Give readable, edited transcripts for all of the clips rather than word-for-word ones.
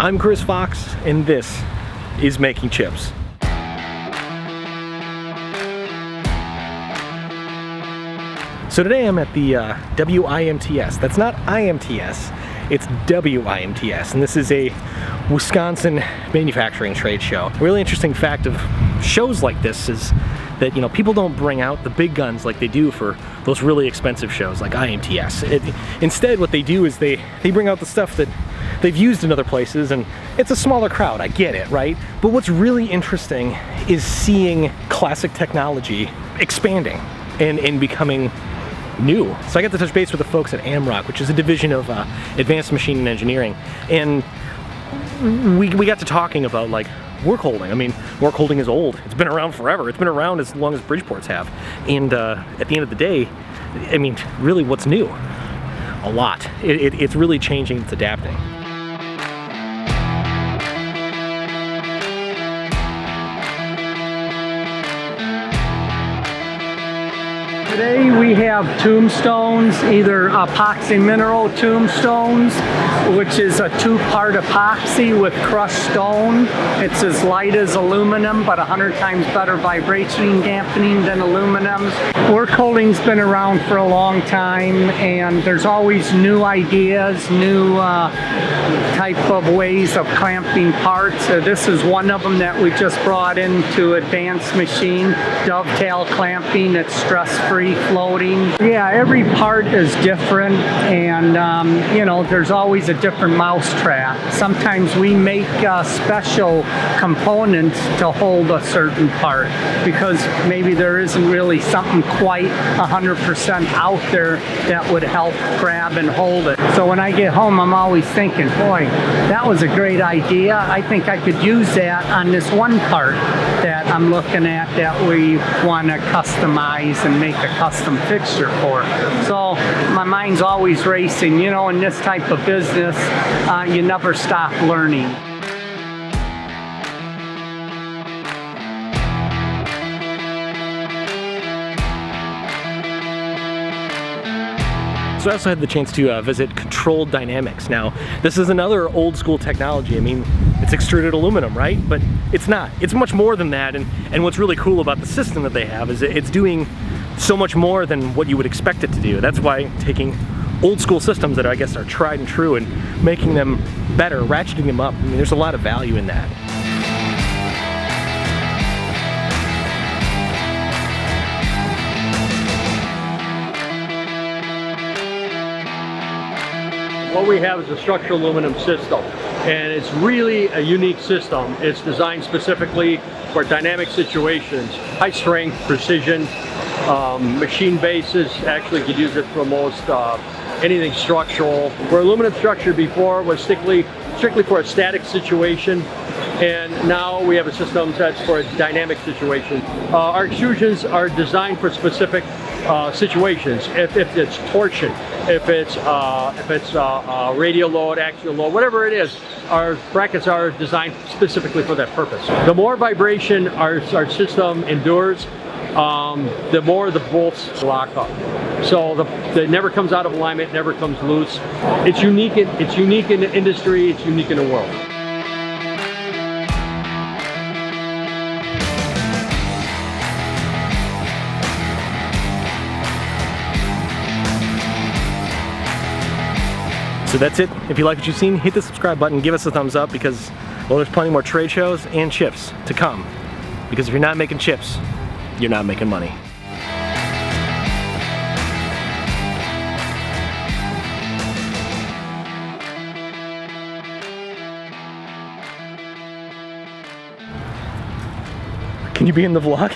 I'm Chris Fox, and this is Making Chips. So today I'm at the WIMTS. That's not IMTS, it's WIMTS, and this is a Wisconsin manufacturing trade show. A really interesting fact of shows like this is that, you know, people don't bring out the big guns like they do for those really expensive shows like IMTS. Instead, what they do is they bring out the stuff that they've used in other places, and it's a smaller crowd, I get it, right? But what's really interesting is seeing classic technology expanding and becoming new. So I got to touch base with the folks at AMROK, which is a division of advanced machine and engineering, and we got to talking about like Workholding. I mean, Workholding is old. It's been around forever. It's been around as long as Bridgeports have. And at the end of the day, I mean, really, what's new? A lot. It's really changing. It's adapting. Today we have tombstones, either epoxy mineral tombstones, which is a two-part epoxy with crushed stone. It's as light as aluminum, but 100 times better vibration dampening than aluminum. Workholding's been around for a long time, and there's always new ideas, new type of ways of clamping parts. This is one of them that we just brought into advanced machine, dovetail clamping. It's stress-free floating. Yeah, every part is different, and you know, there's always a different mousetrap. Sometimes we make special components to hold a certain part because maybe there isn't really something quite 100% out there that would help grab and hold it. So when I get home, I'm always thinking, boy, that was a great idea. I think I could use that on this one part that I'm looking at that we want to customize and make a custom fixture for. So my mind's always racing. You know, in this type of business, you never stop learning. So I also had the chance to visit Controlled Dynamics. Now, this is another old school technology. I mean, it's extruded aluminum, right? But it's not. It's much more than that, and what's really cool about the system that they have is it's doing so much more than what you would expect it to do. That's why taking old school systems that I guess are tried and true and making them better, ratcheting them up, I mean, there's a lot of value in that. What we have is a structural aluminum system, and it's really a unique system. It's designed specifically for dynamic situations, high strength, precision, machine bases. Actually, you could use it for most anything structural. Where aluminum structure before was strictly for a static situation, and now we have a system that's for a dynamic situation. Our extrusions are designed for specific situations. If it's torsion, if it's radial load, axial load, whatever it is, our brackets are designed specifically for that purpose. The more vibration our system endures, the more the bolts lock up. So it never comes out of alignment, never comes loose. It's unique in the industry, it's unique in the world. So that's it. If you like what you've seen, hit the subscribe button, give us a thumbs up because, well, there's plenty more trade shows and chips to come. Because if you're not making chips, you're not making money. Can you be in the vlog?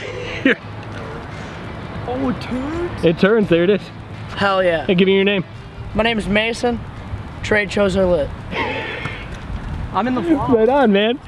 Oh, it turns? It turns, there it is. Hell yeah. Hey, give me your name. My name is Mason. Trade shows are lit. I'm in the vlog. Right on, man.